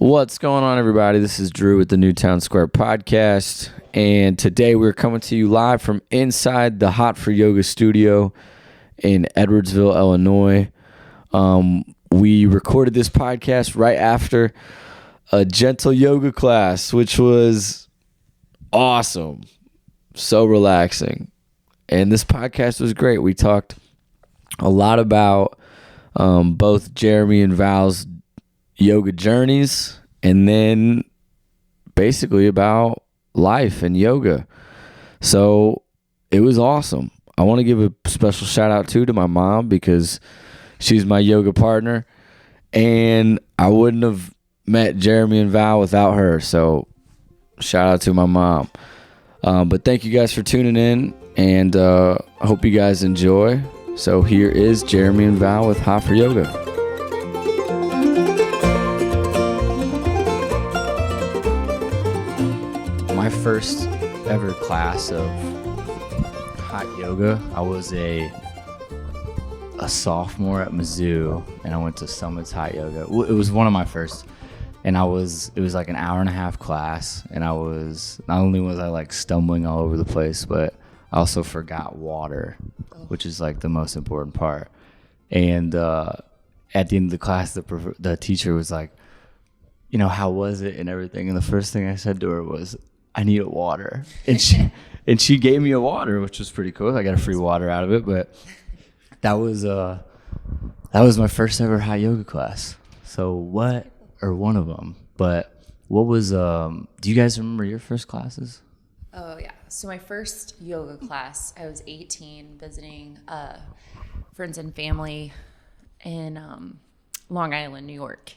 What's going on, everybody? This is Drew with the Newtown Square podcast, and today we're coming to you live from inside the Hot4Yoga studio in Edwardsville, Illinois. We recorded this podcast right after a gentle yoga class, which was awesome, so relaxing, and this podcast was great. We talked a lot about both Jeremy and Val's yoga journeys, and then basically about life and yoga. So it was awesome. I want to give a special shout out to my mom, because she's my yoga partner, and I wouldn't have met Jeremy and Val without her. So shout out to my mom. But thank you guys for tuning in, and I hope you guys enjoy. So here is Jeremy and Val with Hot4Yoga. My first ever class of hot yoga, I was a sophomore at Mizzou, and I went to Summit's Hot Yoga. It was one of my first, and it was like an hour and a half class, and not only was I like stumbling all over the place, but I also forgot water, which is like the most important part. And at the end of the class, the teacher was like, you know, how was it and everything, and the first thing I said to her was, I need a water. And she gave me a water, which was pretty cool. I got a free water out of it, but that was my first ever hot yoga class. So one of them. But what was do you guys remember your first classes? Oh yeah. So my first yoga class, I was 18, visiting friends and family in Long Island, New York.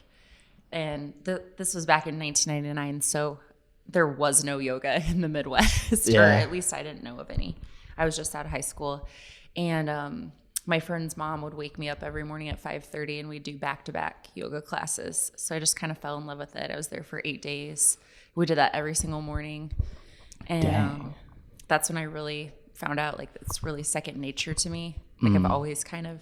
And this was back in 1999, so there was no yoga in the Midwest, or at least I didn't know of any. I was just out of high school, and my friend's mom would wake me up every morning at 5:30, and we'd do back-to-back yoga classes. So I just kind of fell in love with it. I was there for 8 days. We did that every single morning, and that's when I really found out like it's really second nature to me. Like I've always kind of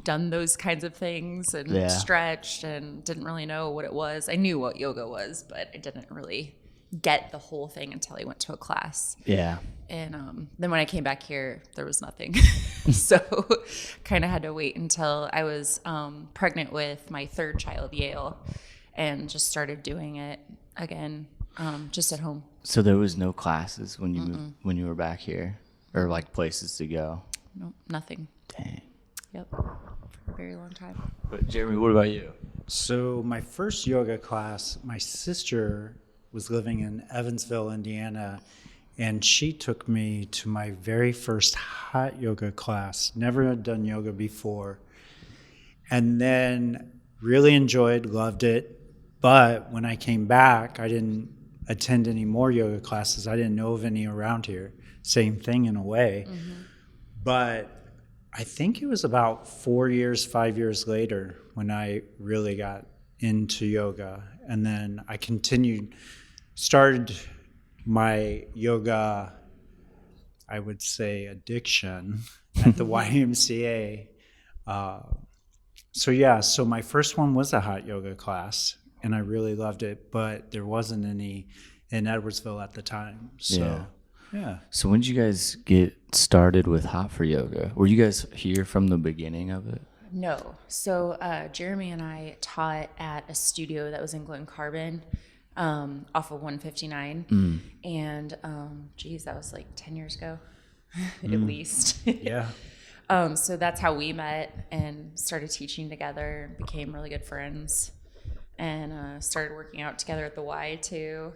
done those kinds of things and stretched and didn't really know what it was. I knew what yoga was, but I didn't really get the whole thing until I went to a class. Yeah. And then when I came back here, there was nothing. So kind of had to wait until I was pregnant with my third child, Yale, and just started doing it again, just at home. So there was no classes when you were back here, or like places to go? No, nothing. Dang. Yep. For a very long time. But Jeremy, what about you? So my first yoga class, my sister was living in Evansville, Indiana, and she took me to my very first hot yoga class. Never had done yoga before. And then really enjoyed, loved it. But when I came back, I didn't attend any more yoga classes. I didn't know of any around here. Same thing in a way. Mm-hmm. But I think it was about 5 years later when I really got into yoga. And then I started my yoga, I would say, addiction at the YMCA. So my first one was a hot yoga class, and I really loved it, but there wasn't any in Edwardsville at the time. So, yeah. So when did you guys get started with Hot4Yoga? Were you guys here from the beginning of it? No. So Jeremy and I taught at a studio that was in Glen Carbon, off of 159. And that was like 10 years ago, at least. Yeah. So that's how we met and started teaching together, became really good friends, and started working out together at the Y too.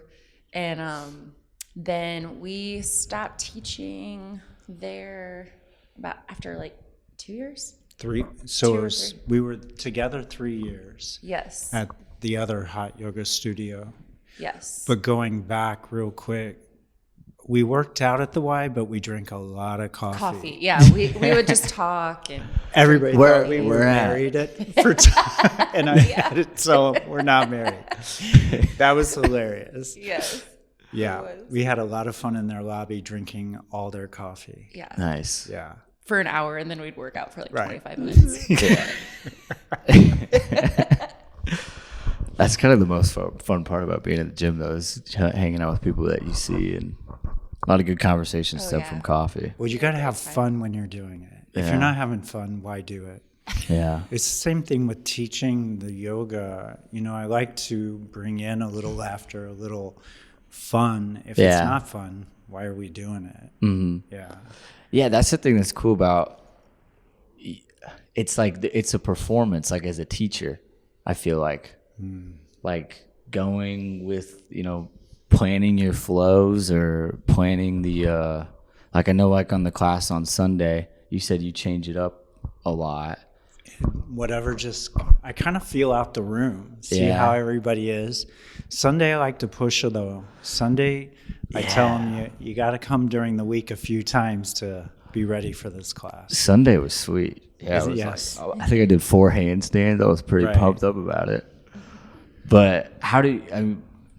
And then we stopped teaching there about after like 2 years. We were together 3 years. Yes. At the other hot yoga studio. Yes. But going back real quick, we worked out at the Y, but we drank a lot of coffee. Yeah. We would just talk and everybody thought we were married for time, and I had it, so we're not married. That was hilarious. Yes. Yeah. We had a lot of fun in their lobby drinking all their coffee. Yeah. Nice. Yeah. For an hour, and then we'd work out for like 25 minutes. That's kind of the most fun part about being at the gym, though, is hanging out with people that you see, and a lot of good conversations stem from coffee. Well, you got to have fun when you're doing it. If you're not having fun, why do it? Yeah. It's the same thing with teaching the yoga. You know, I like to bring in a little laughter, a little fun. If it's not fun, why are we doing it? Mm-hmm. Yeah. Yeah, that's the thing that's cool about it's like it's a performance, like as a teacher, I feel like. Like going with, planning your flows or planning the like I know like on the class on Sunday, you said you change it up a lot. Whatever, I kind of feel out the room, see how everybody is. Sunday I like to push it though. Sunday I tell them you got to come during the week a few times to be ready for this class. Sunday was sweet. Yeah, Yes. I think I did 4 handstands. I was pretty pumped up about it. But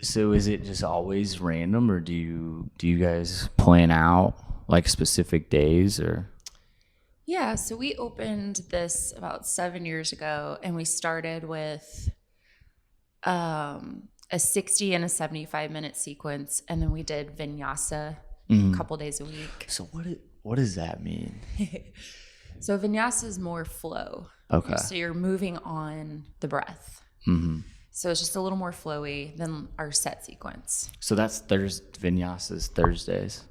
so is it just always random, or do you guys plan out like specific days or? Yeah, so we opened this about 7 years ago, and we started with a 60 and a 75-minute sequence, and then we did vinyasa a couple days a week. So what does that mean? So vinyasa is more flow. Okay. So you're moving on the breath. Mm-hmm. So it's just a little more flowy than our set sequence. So that's Vinyasas Thursdays.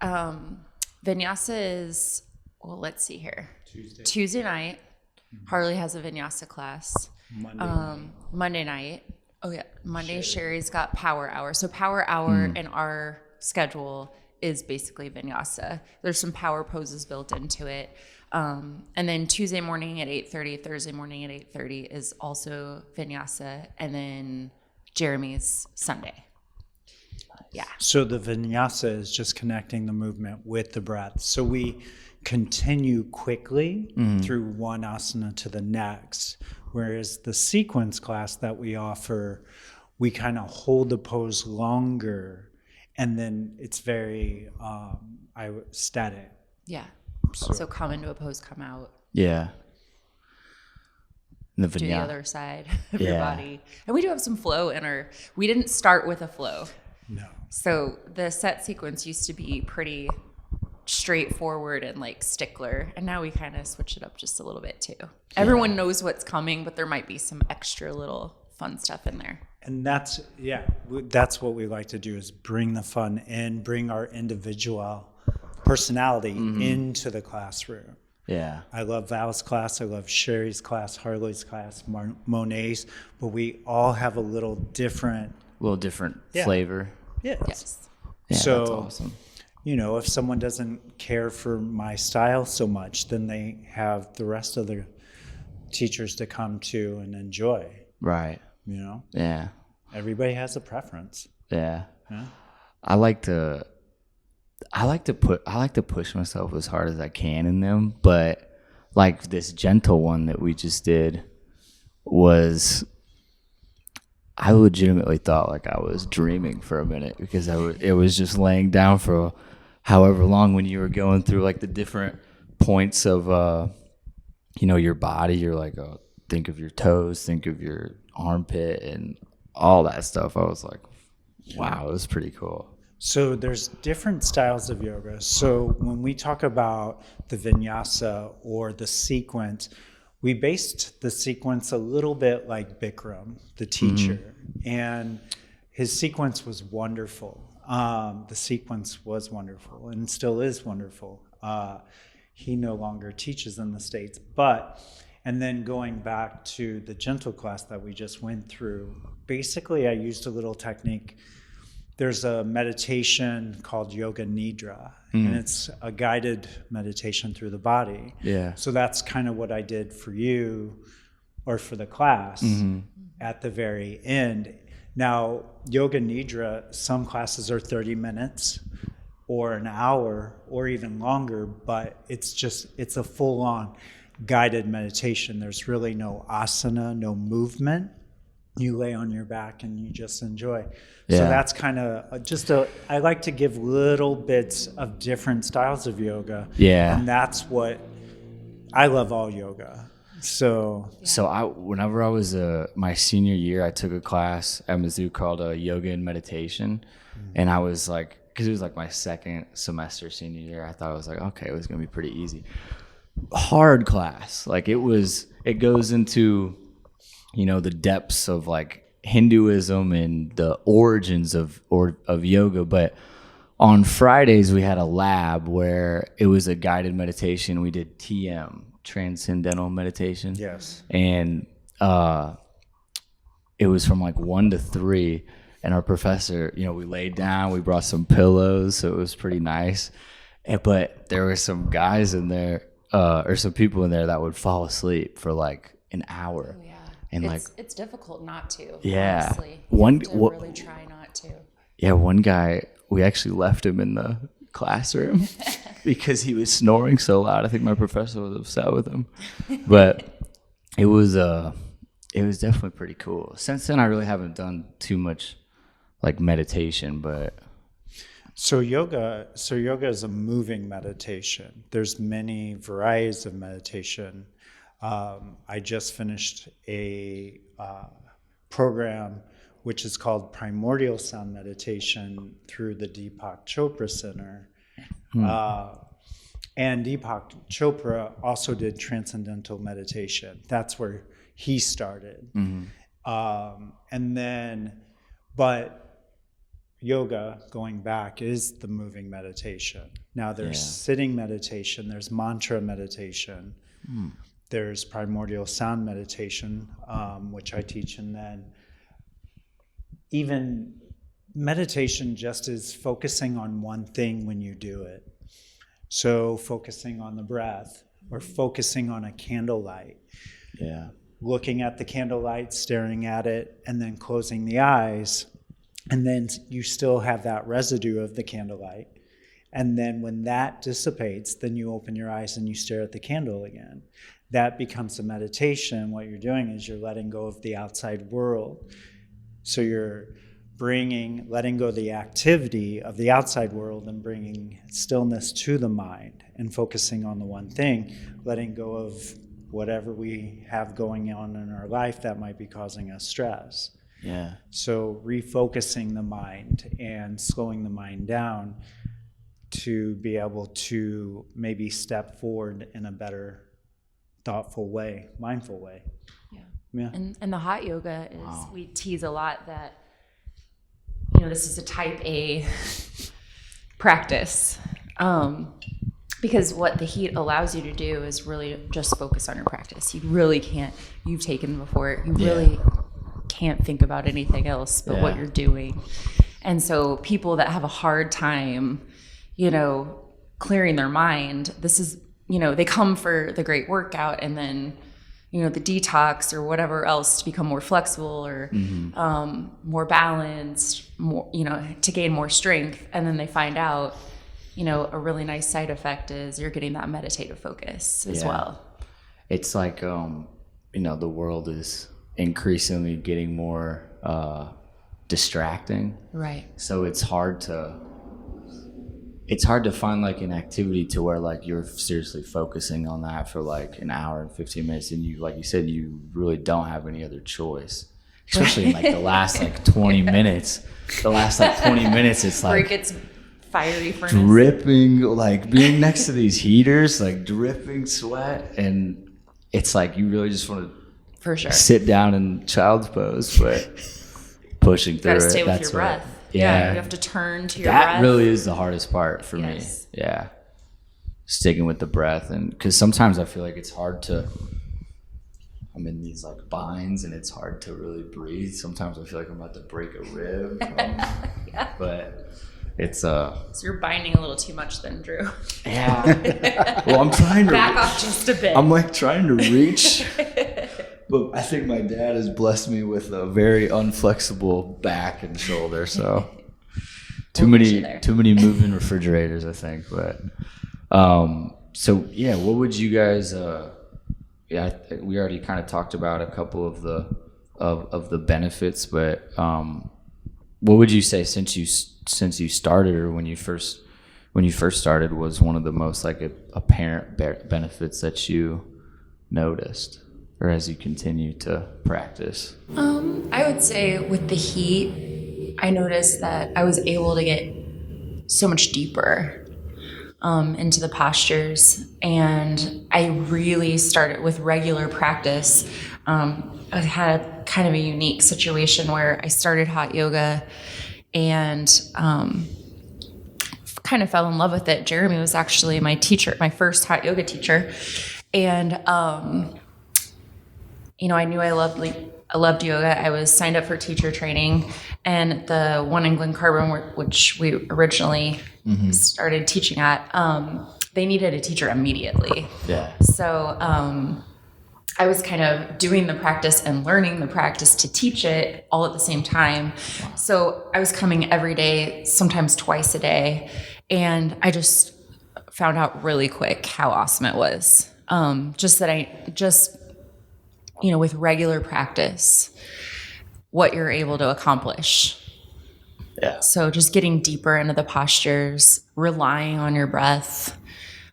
Vinyasa is, well, let's see here. Tuesday night. Harley has a vinyasa class. Monday night. Oh yeah, Monday Sherry's got power hour. So power hour in our schedule is basically vinyasa. There's some power poses built into it. And then Tuesday morning at 8:30, Thursday morning at 8:30 is also vinyasa, and then Jeremy's Sunday. Yeah. So the vinyasa is just connecting the movement with the breath. So we continue quickly through one asana to the next, whereas the sequence class that we offer, we kind of hold the pose longer, and then it's very static. Yeah. So come into a pose, come out. Yeah. And do the other side of your body. And we do have some flow we didn't start with a flow. No. So the set sequence used to be pretty straightforward and like stickler. And now we kind of switch it up just a little bit too. Everyone knows what's coming, but there might be some extra little fun stuff in there. And that's what we like to do, is bring the fun in, bring our individual personality into the classroom. Yeah. I love Val's class. I love Sherry's class, Harley's class, Monet's, but we all have a little different flavor. Yes. Yeah, so, that's awesome. If someone doesn't care for my style so much, then they have the rest of the teachers to come to and enjoy. Right. Yeah. Everybody has a preference. Yeah. I like to push myself as hard as I can in them, but like this gentle one that we just did I legitimately thought like I was dreaming for a minute, because it was just laying down for however long when you were going through like the different points of your body. You're like, oh, think of your toes, think of your armpit, and all that stuff. I was like, wow, it was pretty cool. So there's different styles of yoga. So when we talk about the vinyasa or the sequence, we based the sequence a little bit like Bikram, the teacher, and his sequence was wonderful. The sequence was wonderful and still is wonderful. He no longer teaches in the States, and then going back to the gentle class that we just went through, basically I used a little technique. There's a meditation called Yoga Nidra, and it's a guided meditation through the body. Yeah. So that's kind of what I did for you, or for the class at the very end. Now, Yoga Nidra, some classes are 30 minutes or an hour or even longer, but it's a full-on guided meditation. There's really no asana, no movement. You lay on your back and you just enjoy. So that's kind of I like to give little bits of different styles of yoga. Yeah. And that's what I love, all yoga. So Whenever I was my senior year, I took a class at Mizzou called Yoga and Meditation, and I was like, because it was like my second semester senior year, I thought I was like, okay, it was gonna be pretty easy. Hard class, like it goes into, the depths of like Hinduism and the origins of yoga. But on Fridays we had a lab where it was a guided meditation. We did TM, transcendental meditation. Yes. And it was from like 1 to 3, and our professor, we laid down, we brought some pillows, so it was pretty nice. But there were some guys in there, or some people in there that would fall asleep for like an hour. Oh, yeah. And it's difficult not to. Yeah. Honestly. Really try not to. Yeah, one guy, we actually left him in the classroom because he was snoring so loud. I think my professor was upset with him. But it was definitely pretty cool. Since then, I really haven't done too much like meditation, but So yoga is a moving meditation. There's many varieties of meditation. I just finished a program which is called Primordial Sound Meditation through the Deepak Chopra Center. And Deepak Chopra also did transcendental meditation. That's where he started. But yoga, going back, is the moving meditation. Now there's sitting meditation, there's mantra meditation, there's primordial sound meditation, which I teach, and then even meditation just is focusing on one thing when you do it. So focusing on the breath, or focusing on a candlelight. yeah. Looking at the candlelight, staring at it, and then closing the eyes. And then you still have that residue of the candlelight. And then when that dissipates, then you open your eyes and you stare at the candle again. That becomes a meditation. What you're doing is you're letting go of the outside world. So you're letting go of the activity of the outside world and bringing stillness to the mind and focusing on the one thing, letting go of whatever we have going on in our life that might be causing us stress. Yeah. So refocusing the mind and slowing the mind down to be able to maybe step forward in a better, thoughtful way, mindful way. Yeah. And the hot yoga is, we tease a lot that, this is a type A practice. Because what the heat allows you to do is really just focus on your practice. You really can't, you've taken before, you really can't think about anything else but what you're doing. And so people that have a hard time, clearing their mind, this is, they come for the great workout and then, the detox or whatever else to become more flexible or more balanced, more, to gain more strength. And then they find out, a really nice side effect is you're getting that meditative focus as well. It's like, the world is increasingly getting more distracting. Right. So it's hard to find like an activity to where like you're seriously focusing on that for like an hour and 15 minutes. And you, like you said, you really don't have any other choice, especially in like the last like 20 minutes. The last like 20 minutes, it's like. Where it gets fiery furnace. Dripping, like being next to these heaters, like dripping sweat, and it's like you really just want to for sure sit down in child's pose, but pushing through it. Stay with your breath. Yeah, you have to turn to your breath. That really is the hardest part for me. Yeah, sticking with the breath, and because sometimes I feel like it's hard to. I'm in these like binds, and it's hard to really breathe. Sometimes I feel like I'm about to break a rib, but. It's So you're binding a little too much then, Drew. Yeah. Well, I'm trying to back off just a bit. I'm like trying to reach. But I think my dad has blessed me with a very unflexible back and shoulder, so too many moving refrigerators, I think. But so yeah, what would you guys we already kind of talked about a couple of the benefits, but what would you say since you started, or when you first started, was one of the most like apparent benefits that you noticed? or as you continue to practice? I would say with the heat, I noticed that I was able to get so much deeper into the postures. And I really started with regular practice. I had a kind of a unique situation where I started hot yoga and kind of fell in love with it. Jeremy was actually my teacher, my first hot yoga teacher. And, I knew I loved yoga. I was signed up for teacher training, and the one in Glen Carbon, which we originally started teaching at, they needed a teacher immediately. Yeah. So I was kind of doing the practice and learning the practice to teach it all at the same time. So I was coming every day, sometimes twice a day, and I just found out really quick how awesome it was. With regular practice, what you're able to accomplish. Yeah. So just getting deeper into the postures, relying on your breath,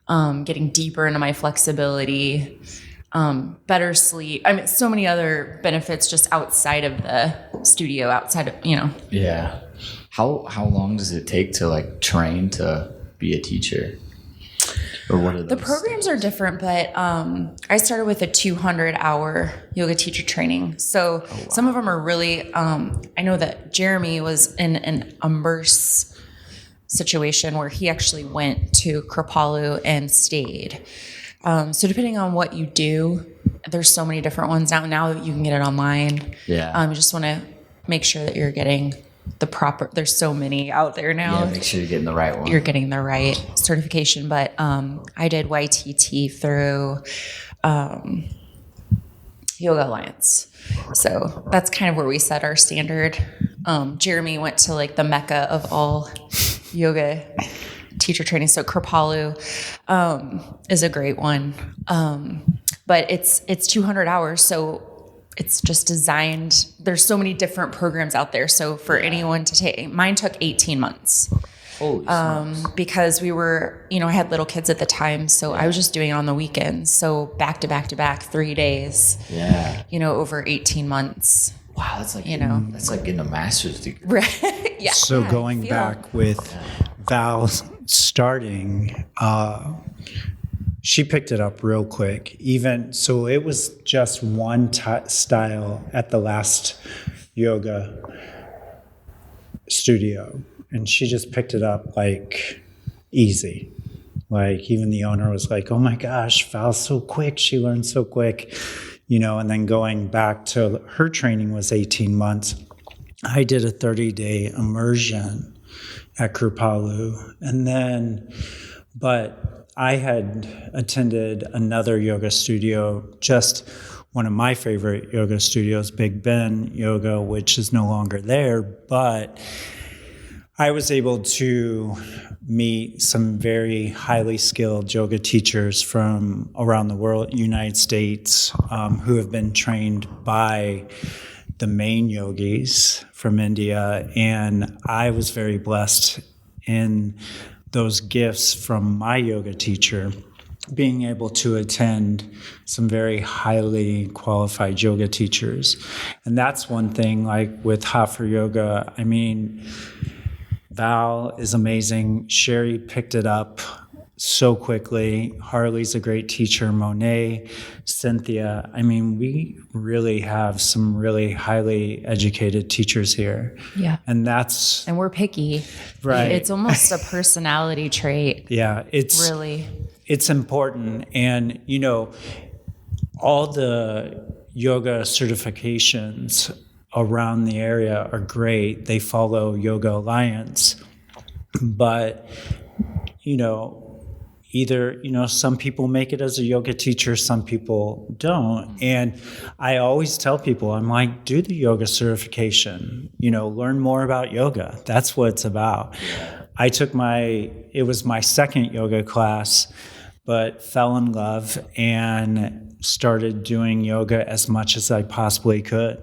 getting deeper into my flexibility, better sleep. I mean, so many other benefits just outside of the studio, outside of. Yeah. How long does it take to train to be a teacher? Or what are The programs are different, but I started with a 200-hour yoga teacher training. So some of them are really, I know that Jeremy was in an immerse situation where he actually went to Kripalu and stayed. So depending on what you do, there's so many different ones now that you can get it online. Yeah. You just want to make sure that you're getting the proper, there's so many out there now. Yeah, make sure you're getting the right one. You're getting the right certification. But I did YTT through Yoga Alliance. So that's kind of where we set our standard. Jeremy went to the mecca of all yoga teacher training. So Kripalu is a great one. But it's 200 hours. So it's just designed. There's so many different programs out there. So for anyone to take, mine took 18 months. Holy smokes. Because we were, I had little kids at the time. So I was just doing it on the weekends. So back to back to back, 3 days. Yeah. Over 18 months. Wow, that's that's like getting a master's degree. Right. Yeah. So going back with Val starting, she picked it up real quick. So it was just one style at the last yoga studio, and she just picked it up easy. Even the owner was like, "Oh my gosh, Val's so quick. She learned so quick." And then going back to her training was 18 months. I did a 30-day immersion at Kripalu, but I had attended another yoga studio, just one of my favorite yoga studios, Big Ben Yoga, which is no longer there, but I was able to meet some very highly skilled yoga teachers from around the world, United States, who have been trained by the main yogis from India. And I was very blessed in those gifts from my yoga teacher, being able to attend some very highly qualified yoga teachers. And that's one thing, with Hot4Yoga, Val is amazing. Sherry picked it up so quickly. Harley's a great teacher. Monet, Cynthia. We really have some really highly educated teachers here. Yeah. And we're picky. Right. It's almost a personality trait. Yeah. It's important. And, all the yoga certifications around the area are great. They follow Yoga Alliance. But, either, some people make it as a yoga teacher, some people don't. And I always tell people, I'm like, do the yoga certification, learn more about yoga. That's what it's about. I took it was my second yoga class, but fell in love and started doing yoga as much as I possibly could.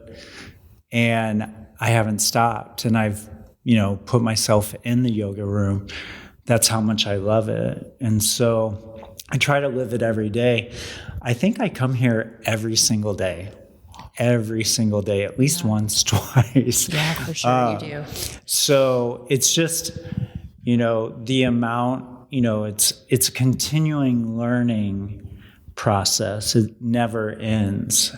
And I haven't stopped. And I've, put myself in the yoga room. That's how much I love it. And so I try to live it every day. I think I come here every single day, at least once, twice. Yeah, for sure you do. So it's just, the amount, it's a continuing learning process. It never ends.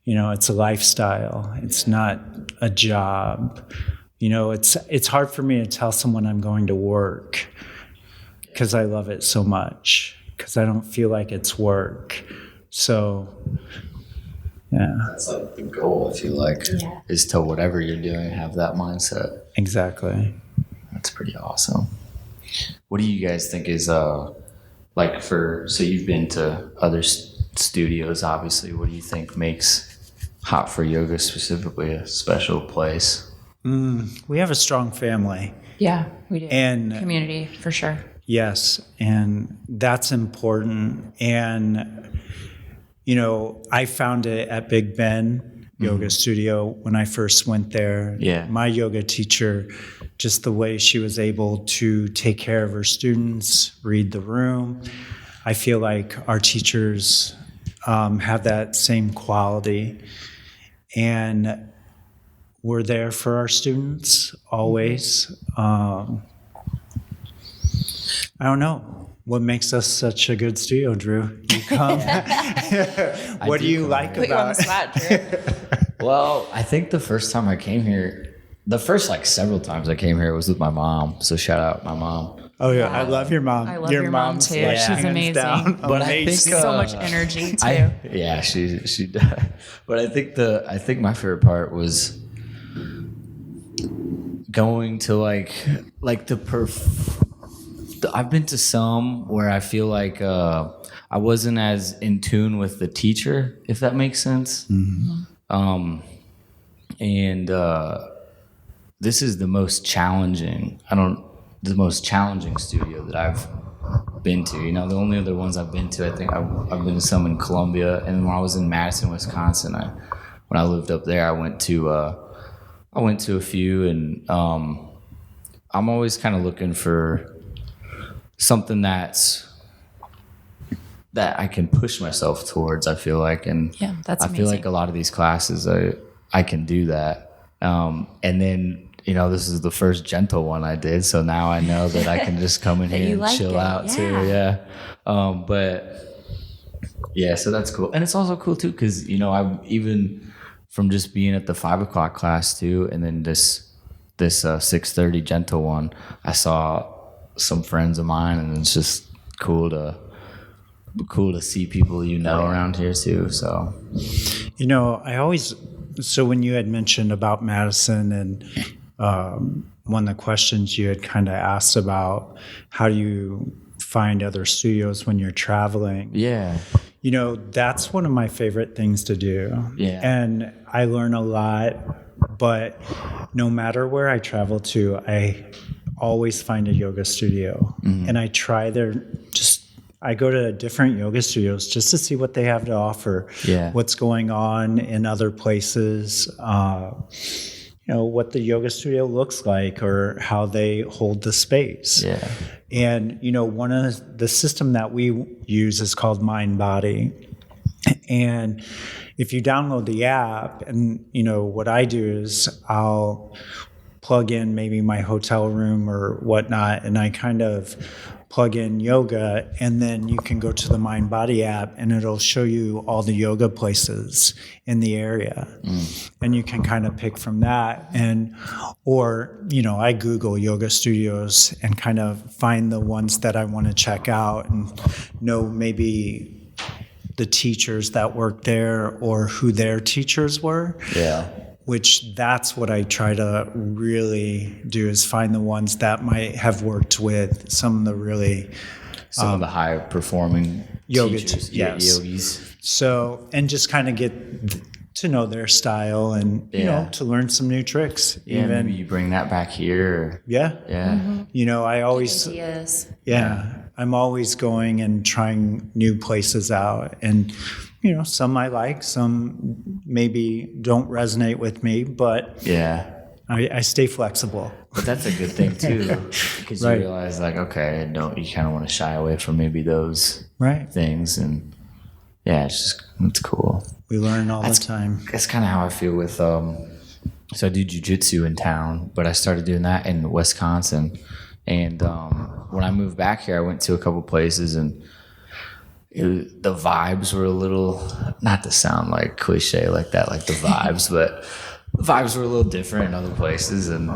It's a lifestyle. It's not a job. It's hard for me to tell someone I'm going to work because I love it so much, because I don't feel like it's work. So, yeah. That's like the goal, I feel like, is to whatever you're doing, have that mindset. Exactly. That's pretty awesome. What do you guys think is, so you've been to other studios, obviously. What do you think makes Hot4Yoga specifically a special place? We have a strong family. Yeah, we do. And community, for sure. Yes, and that's important. And, I found it at Big Ben Yoga Studio when I first went there. Yeah. My yoga teacher, just the way she was able to take care of her students, read the room. I feel like our teachers have that same quality. And we're there for our students always. I don't know. What makes us such a good studio, Drew? You come. What do you like Put you on the about spot, Drew. Well, I think the first time I came here, the first several times I came here was with my mom. So shout out my mom. Oh yeah, I love your mom. I love your mom mom's, too. like, She's hands amazing. down, But I think So much energy too. she does. But I think my favorite part was going to I've been to some where I feel like I wasn't as in tune with the teacher, if that makes sense. Mm-hmm. And this is the most challenging studio that I've been to. The only other ones I've been to, I think I've been to some in Columbia, and when I was in Madison, Wisconsin, when I lived up there, I went to a few, and I'm always kind of looking for something that I can push myself towards, I feel like. And Yeah, that's I feel like a lot of these classes, I can do that. And then, this is the first gentle one I did. So now I know that I can just come in here and chill out too. Yeah. But yeah, so that's cool. And it's also cool too, because, I even from just being at the 5 o'clock class too, and then this 6:30 gentle one, I saw some friends of mine, and it's just cool to see people around here too. So so when you had mentioned about Madison, and one of the questions you had kind of asked about how do you find other studios when you're traveling, that's one of my favorite things to do. And I learn a lot, but no matter where I travel to, I always find a yoga studio. And I try I go to different yoga studios just to see what they have to offer, what's going on in other places, what the yoga studio looks like or how they hold the space. And, one of the system that we use is called Mind Body. And if you download the app, and, what I do is I'll plug in maybe my hotel room or whatnot, and I kind of plug in yoga, and then you can go to the Mind Body app and it'll show you all the yoga places in the area. And you can kind of pick from that. Or I Google yoga studios and kind of find the ones that I want to check out and know maybe the teachers that work there or who their teachers were. Which that's what I try to really do, is find the ones that might have worked with some of the really some of the high performing yoga teachers, yogis. So, and just kind of get to know their style and to learn some new tricks. Maybe you bring that back here. I always I'm always going and trying new places out, and some I like, some maybe don't resonate with me, but I stay flexible. But that's a good thing too, because you Right. realize like, okay, you kind of want to shy away from maybe those Right. things, and yeah, it's cool. We learn all the time. That's kind of how I feel with so I do jujitsu in town, but I started doing that in Wisconsin, and when I moved back here, I went to a couple places, and the vibes were a little, not to sound like cliche like that, like the vibes, but the vibes were a little different in other places, and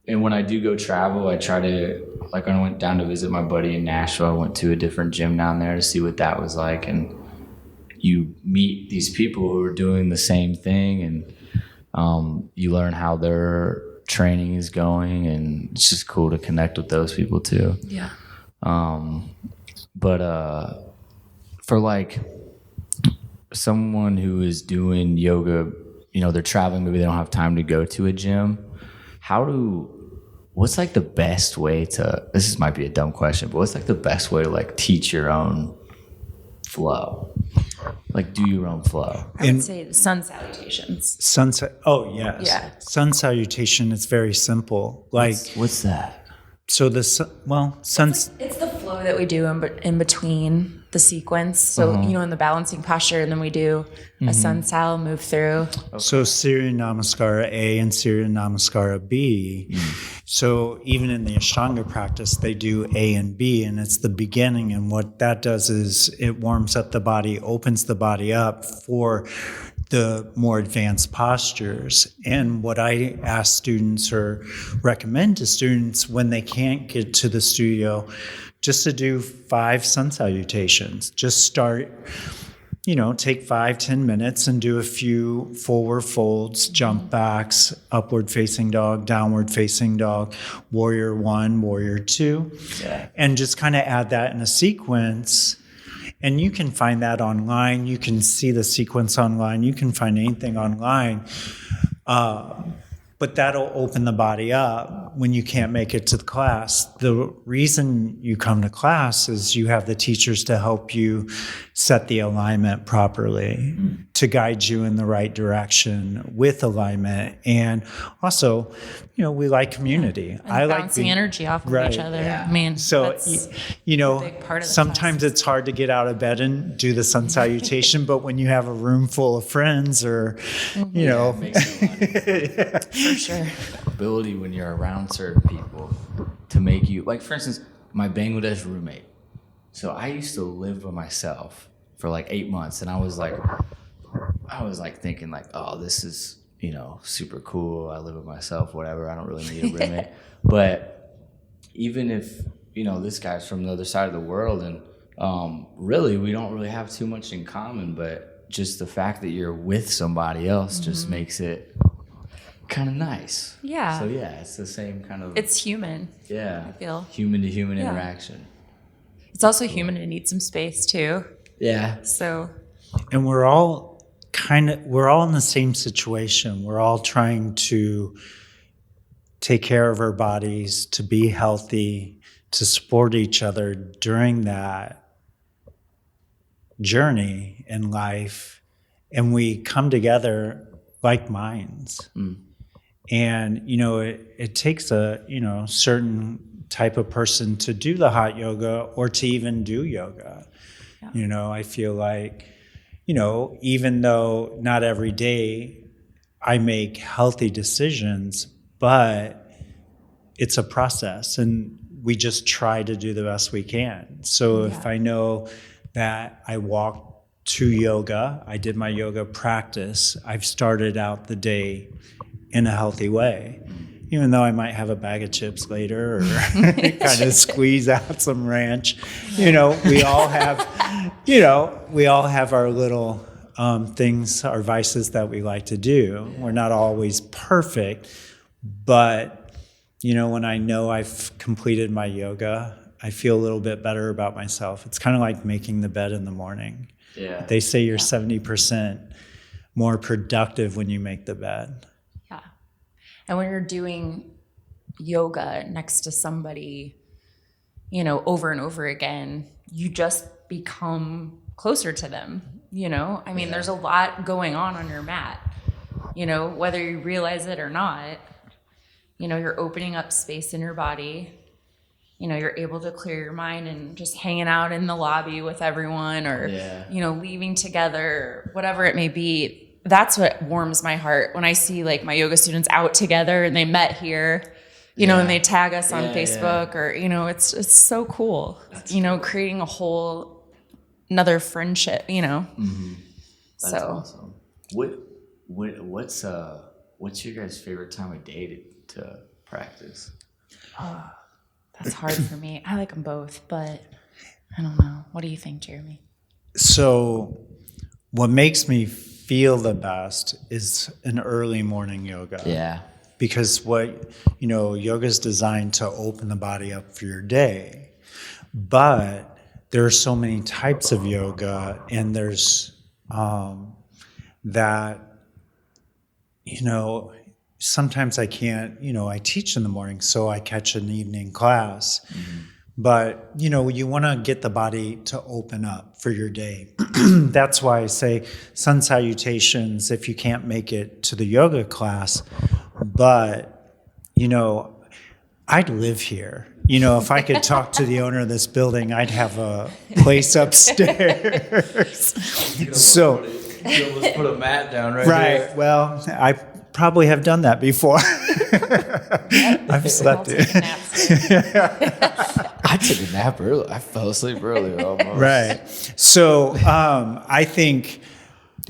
and when I do go travel, I try to, like when I went down to visit my buddy in Nashville, I went to a different gym down there to see what that was like, and you meet these people who are doing the same thing, and you learn how their training is going, and it's just cool to connect with those people too. Yeah. But for like someone who is doing yoga, they're traveling, maybe they don't have time to go to a gym. What's like the best way this might be a dumb question, but what's like the best way to like teach your own flow? Like do your own flow? I would say the sun salutations. Sunset. Oh, yes. Yeah. Sun salutation is very simple. Like, What's that? so sun's. It's the flow that we do in between the sequence. So, in the balancing posture, and then we do a sun sal, move through. So Surya Namaskara A and Surya Namaskara B. So even in the Ashtanga practice, they do A and B, and it's the beginning. And what that does is it warms up the body, opens the body up for the more advanced postures. And what I ask students or recommend to students when they can't get to the studio, just to do 5 sun salutations. Just start, take 5-10 minutes and do a few forward folds, jump backs, upward facing dog, downward facing dog, warrior 1, warrior 2, and just kind of add that in a sequence. And you can find that online. You can see the sequence online. You can find anything online. But that'll open the body up when you can't make it to the class. The reason you come to class is you have the teachers to help you set the alignment properly, to guide you in the right direction with alignment. And also, we like community. And I like bouncing energy off of each other. Yeah. I mean, so that's a big part of the sometimes class. it's hard to get out of bed and do the sun salutation, but when you have a room full of friends or, It makes it a lot easier. For sure. Ability when you're around certain people to make you, like for instance, my Bangladesh roommate. So I used to live by myself for like 8 months, and I was like thinking like, oh, this is super cool. I live with myself, whatever. I don't really need a roommate. But even if this guy's from the other side of the world, and really we don't really have too much in common, but just the fact that you're with somebody else just makes it kind of nice. Yeah. So yeah, it's the same kind of. It's human. Yeah. I feel. Human to human Yeah. interaction. It's also human to need some space too. Yeah. So. And we're all in the same situation. We're all trying to take care of our bodies, to be healthy, to support each other during that journey in life. And we come together like minds. And, it takes a, certain type of person to do the hot yoga or to even do yoga. Yeah. I feel like, even though not every day I make healthy decisions, but it's a process and we just try to do the best we can. So if I know that I walk to yoga, I did my yoga practice, I've started out the day in a healthy way, even though I might have a bag of chips later or kind of squeeze out some ranch. We all have, our little things, our vices that we like to do. We're not always perfect, but, when I know I've completed my yoga, I feel a little bit better about myself. It's kind of like making the bed in the morning. Yeah. They say you're 70% more productive when you make the bed. Yeah. And when you're doing yoga next to somebody, over and over again, you just become closer to them, I mean, there's a lot going on your mat. whether you realize it or not. You're opening up space in your body. You're able to clear your mind and just hanging out in the lobby with everyone or, leaving together, whatever it may be. That's what warms my heart when I see like my yoga students out together and they met here, and they tag us on Facebook or, it's so cool, creating a whole another friendship, Mm-hmm. That's so awesome. What's your guys' favorite time of day to practice? that's hard for me. I like them both, but I don't know. What do you think, Jeremy? So what makes me feel the best is an early morning yoga. Yeah. Because yoga is designed to open the body up for your day. But there are so many types of yoga, and there's that, sometimes I can't, I teach in the morning, so I catch an evening class. Mm-hmm. But, you want to get the body to open up for your day. That's why I say sun salutations if you can't make it to the yoga class. But, I'd live here. If I could talk to the owner of this building, I'd have a place upstairs. So, you almost put a mat down right there. Well, I probably have done that before. I've slept it. I took a nap early. I fell asleep earlier almost. Right. So I think,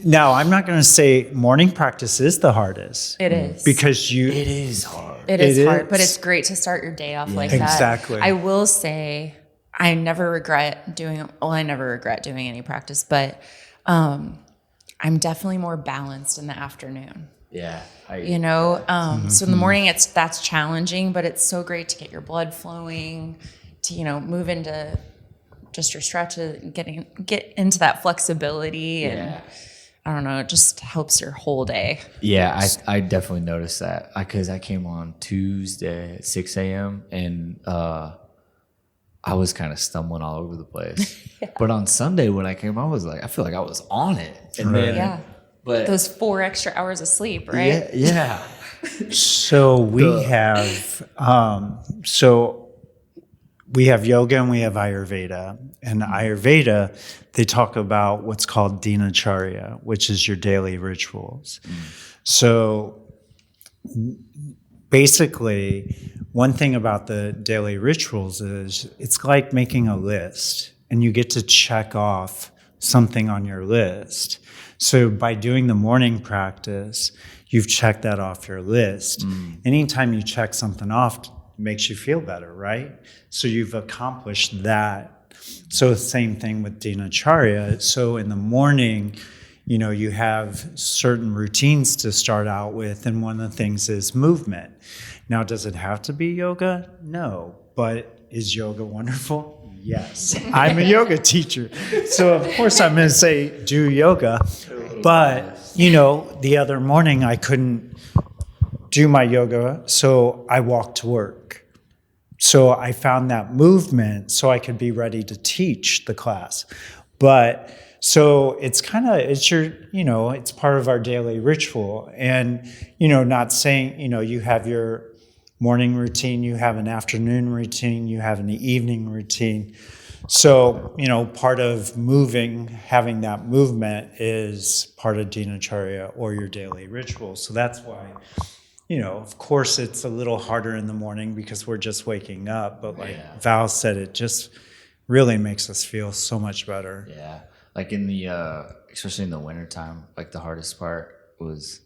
now I'm not going to say morning practice is the hardest. It is. Because it is hard. It is hard, but it's great to start your day off like that. Exactly. I will say I never regret doing any practice, but I'm definitely more balanced in the afternoon. Yeah. So in the morning that's challenging, but it's so great to get your blood flowing, to move into just your stretches, get into that flexibility, and I don't know, it just helps your whole day. Yeah, I definitely noticed that because I came on Tuesday at 6 a.m. and I was kind of stumbling all over the place. But on Sunday when I came, I feel like I was on it. And then, but those 4 extra hours of sleep, right? Yeah. So we have yoga and we have Ayurveda. And Ayurveda, they talk about what's called dinacharya, which is your daily rituals. So basically, one thing about the daily rituals is it's like making a list, and you get to check off something on your list. So by doing the morning practice, you've checked that off your list. Anytime you check something off, it makes you feel better, right? So you've accomplished that. So same thing with dinacharya. So in the morning, you have certain routines to start out with, and one of the things is movement. Now, does it have to be yoga? No. But is yoga wonderful? Yes. I'm a yoga teacher. So, of course, I'm going to say do yoga. But, the other morning I couldn't do my yoga, so I walked to work. So I found that movement so I could be ready to teach the class. But so it's it's part of our daily ritual. And, not saying, you have your morning routine, you have an afternoon routine, you have an evening routine. So, part of having that movement is part of dinacharya or your daily ritual. So that's why, of course it's a little harder in the morning because we're just waking up. But like Val said, it just really makes us feel so much better. Yeah. Like especially in the wintertime, like the hardest part was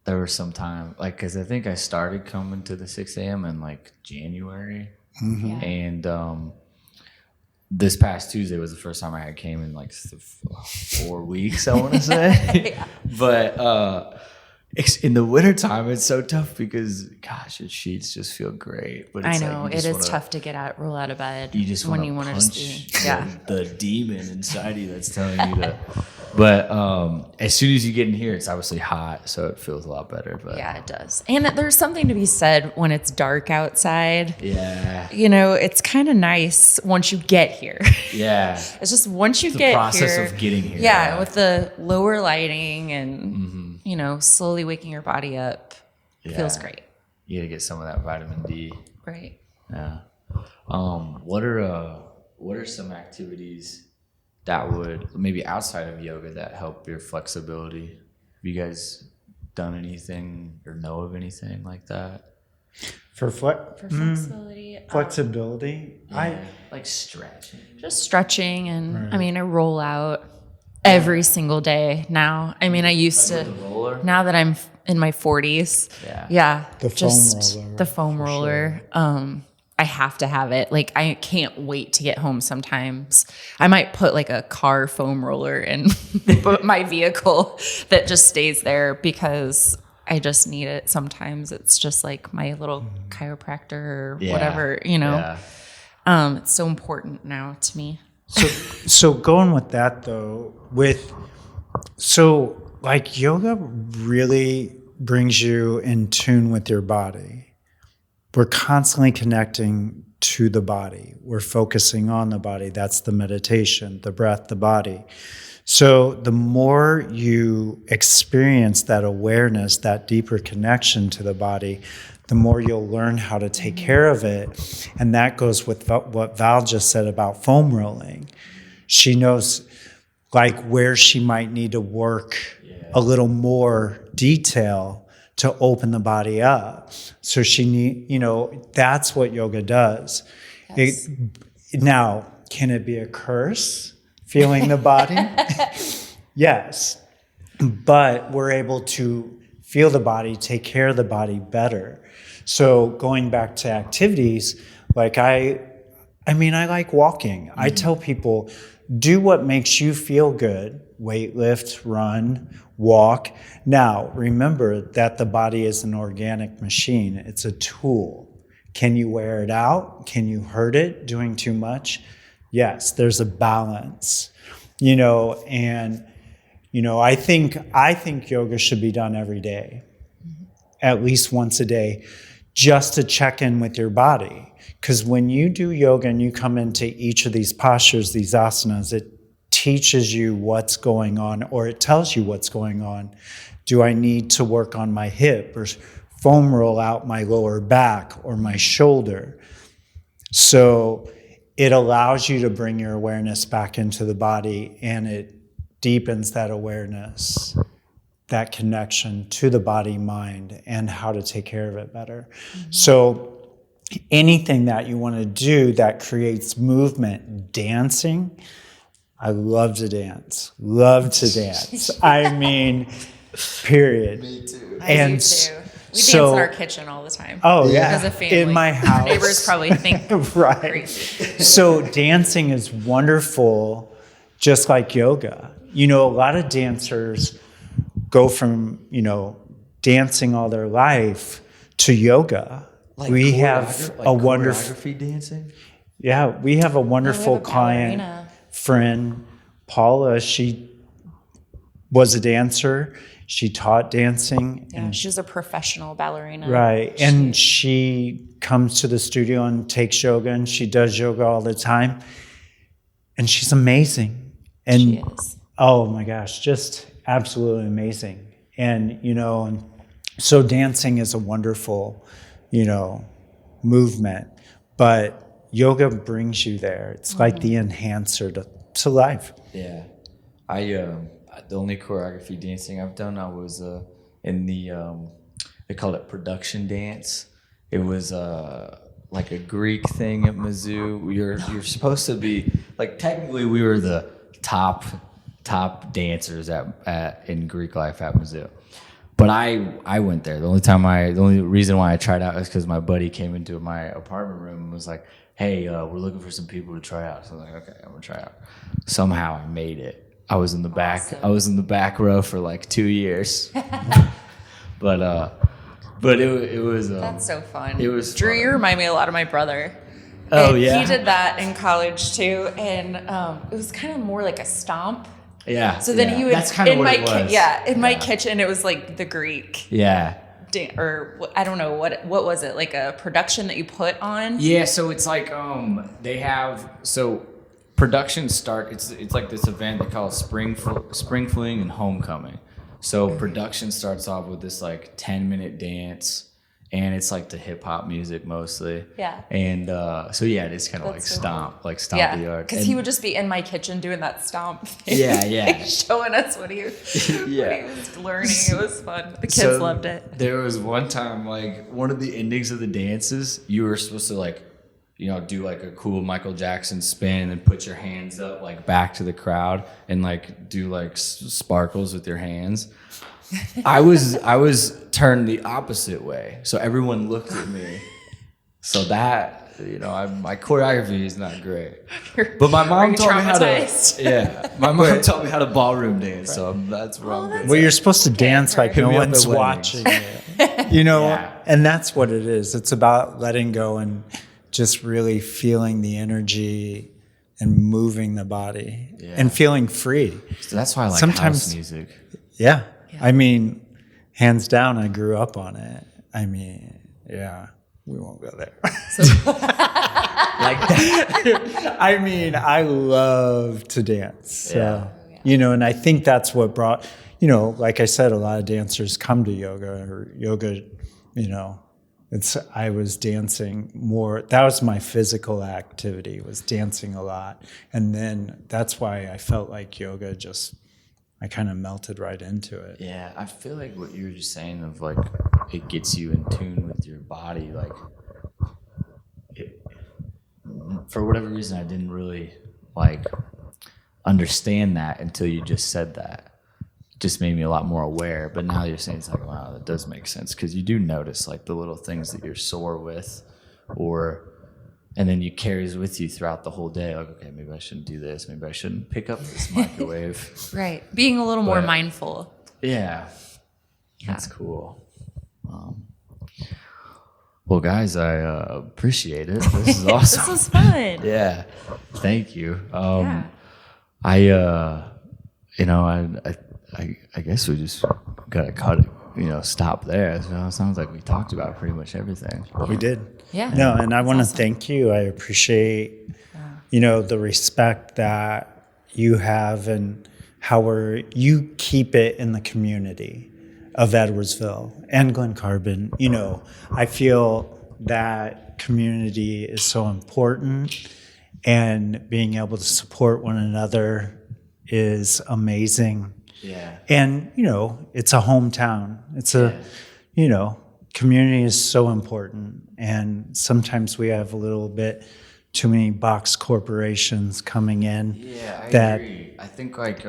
there was some time, like, because I think I started coming to the 6 a.m. in like January. Mm-hmm. And this past Tuesday was the first time I came in like 4 weeks, I want to say. But in the wintertime, it's so tough because, gosh, your sheets just feel great. But it's I know, it is tough to roll out of bed. You just want to punch yeah. the demon inside you that's telling you to. But as soon as you get in here, it's obviously hot, so it feels a lot better. But yeah, it does. And there's something to be said when it's dark outside. Yeah. It's kind of nice once you get here. Yeah. It's just once you get here. The process of getting here. Yeah, with the lower lighting and, slowly waking your body up feels great. You got to get some of that vitamin D. Right. Yeah. What are some activities that would maybe outside of yoga that help your flexibility? Have you guys done anything or know of anything like that? For flexibility. Flexibility, like stretching. Just stretching, and I roll out every single day now. I used to. The roller? Now that I'm in my 40s, the foam roller. I have to have it. Like, I can't wait to get home sometimes. I might put like a car foam roller in my vehicle that just stays there because I just need it. Sometimes it's just like my little chiropractor or whatever, It's so important now to me. So going with that though, yoga really brings you in tune with your body. We're constantly connecting to the body. We're focusing on the body. That's the meditation, the breath, the body. So the more you experience that awareness, that deeper connection to the body, the more you'll learn how to take care of it. And that goes with what Val just said about foam rolling. She knows like where she might need to work a little more detail to open the body up. So that's what yoga does. Yes. Now, can it be a curse, feeling the body? Yes. But we're able to feel the body, take care of the body better. So going back to activities, like I like walking. I tell people, do what makes you feel good. Weight lift, run, walk. Now, remember that the body is an organic machine. It's a tool. Can you wear it out? Can you hurt it doing too much? Yes, there's a balance. I think yoga should be done every day, at least once a day, just to check in with your body. Because when you do yoga and you come into each of these postures, these asanas, it teaches you what's going on, or it tells you what's going on. Do I need to work on my hip or foam roll out my lower back or my shoulder? So it allows you to bring your awareness back into the body, and it deepens that awareness, that connection to the body, mind, and how to take care of it better. Mm-hmm. So anything that you want to do that creates movement, dancing, I love to dance. Period. Me too. I do too. We dance in our kitchen all the time. Oh, yeah. As a family. In my house. Neighbors probably think right. Crazy. So dancing is wonderful, just like yoga. A lot of dancers go from, dancing all their life to yoga. Like we have a wonderful choreography dancing. Yeah, we have a wonderful client friend, Paula. She was a dancer. She taught dancing. Yeah, and she's a professional ballerina. Right. And she comes to the studio and takes yoga, and she does yoga all the time. And she's amazing. And she is. Oh my gosh, just absolutely amazing. And, and so dancing is a wonderful, movement. But yoga brings you there. It's like the enhancer to life. Yeah. The only choreography dancing I've done, I was in the they call it production dance. It was like a Greek thing at Mizzou. You're supposed to be like, technically we were the top dancers in Greek life at Mizzou. But I went there. The only reason why I tried out is because my buddy came into my apartment room and was like, "Hey, we're looking for some people to try out." So I was like, "Okay, I'm gonna try out." Somehow I made it. I was in the back. Awesome. I was in the back row for like 2 years. but it was. That's so fun. It was. Drew, fun. you remind me a lot of my brother. Oh, and yeah. He did that in college too, and it was kind of more like a stomp. Yeah. So then he would. That's kind of what it was. In my kitchen, it was like the Greek. Yeah. Or I don't know what was it, like a production that you put on? Yeah. So it's like they have productions start. It's like this event they call Spring Fling and Homecoming. So production starts off with this like 10-minute dance, and it's like the hip hop music mostly. Yeah. And so yeah, it's kind of like so stomp, like stomp Yeah, the yard. because he would just be in my kitchen doing that stomp thing. Yeah, yeah. Like showing us what he Yeah. was learning. It was fun. The kids loved it. There was one time, like one of the endings of the dances, you were supposed to like, do like a cool Michael Jackson spin and put your hands up like back to the crowd and like do like sparkles with your hands. I was turned the opposite way, so everyone looked at me. So that my choreography is not great. But my mom taught me how to. My mom taught me how to ballroom dance, so that's where I'm good. Well, you're supposed to dance like no one's at weddings. watching it. And that's what it is. It's about letting go and just really feeling the energy and moving the body and feeling free. So that's why I like Sometimes house music. Yeah. I mean, hands down, I grew up on it. I mean, yeah, we won't go there. Like that. I mean, I love to dance. So, and I think that's what brought, like I said, a lot of dancers come to yoga, I was dancing more. That was my physical activity, was dancing a lot. And then that's why I felt like yoga I kind of melted right into it. Yeah, I feel like what you were just saying of like it gets you in tune with your body. Like, for whatever reason, I didn't really like understand that until you just said that. It just made me a lot more aware. But now you're saying it's like, wow, that does make sense, because you do notice like the little things that you're sore with, and then you carries with you throughout the whole day. Like, okay, maybe I shouldn't do this. Maybe I shouldn't pick up this microwave. Right. Being a little more mindful. Yeah. That's cool. Well, guys, I appreciate it. This is awesome. This was fun. Yeah. Thank you. I guess we just got to cut it. Stop there. So it sounds like we talked about pretty much everything. We did. Yeah. No, and I want to thank you. I appreciate, the respect that you have and how you keep it in the community of Edwardsville and Glen Carbon. I feel that community is so important, and being able to support one another is amazing. Yeah. And, it's a hometown. It's community is so important. And sometimes we have a little bit too many box corporations coming in. Yeah, I agree. I think like,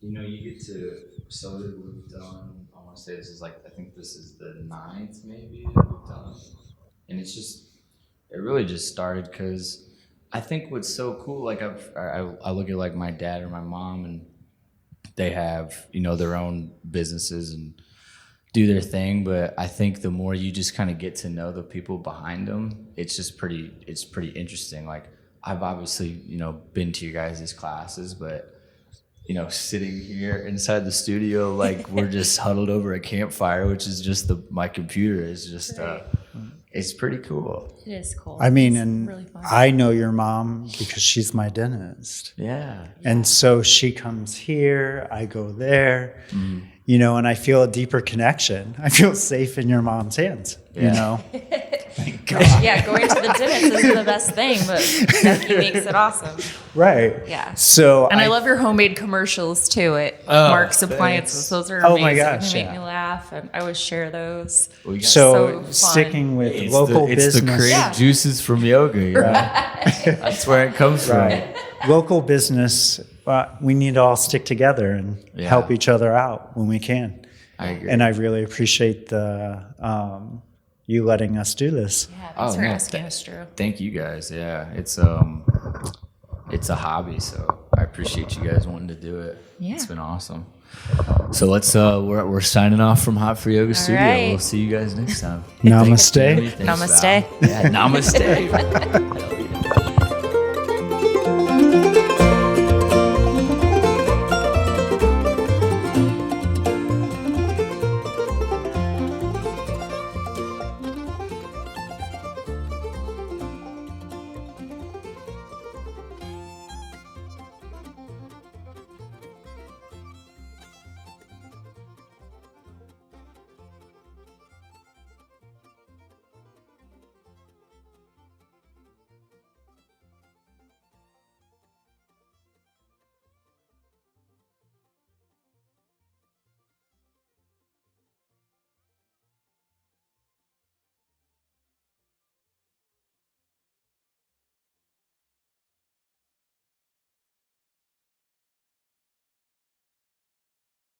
you get to, so we've done, I want to say this is like, I think this is the 9th maybe that we've done. And it really just started because I think what's so cool, like I look at like my dad or my mom, and they have, their own businesses and do their thing. But I think the more you just kind of get to know the people behind them, it's pretty interesting. Like I've obviously, been to your guys' classes, but sitting here inside the studio, like we're just huddled over a campfire, which is just my computer is just, it's pretty cool. It is cool. I mean, it's and really fun. I know your mom because she's my dentist. Yeah. And so she comes here, I go there, and I feel a deeper connection. I feel safe in your mom's hands, Thank God. Yeah, going to the dentist isn't the best thing, but he makes it awesome. Right. Yeah. So And I love your homemade commercials too at Mark's Appliances. Those are amazing. Oh my gosh, They make me laugh, and I always share those. So fun. sticking with local business. It's the creative juices from yoga. That's where it comes from. Right. Local business, we need to all stick together and help each other out when we can. I agree. And I really appreciate you letting us do this. Yeah, thanks for asking us, Drew. Thank you guys. Yeah, it's a hobby, so I appreciate you guys wanting to do it. Yeah. It's been awesome. So let's we're signing off from Hot4Yoga Studio. right. We'll see you guys next time. Namaste. Thanks, Val. Namaste. Yeah, namaste.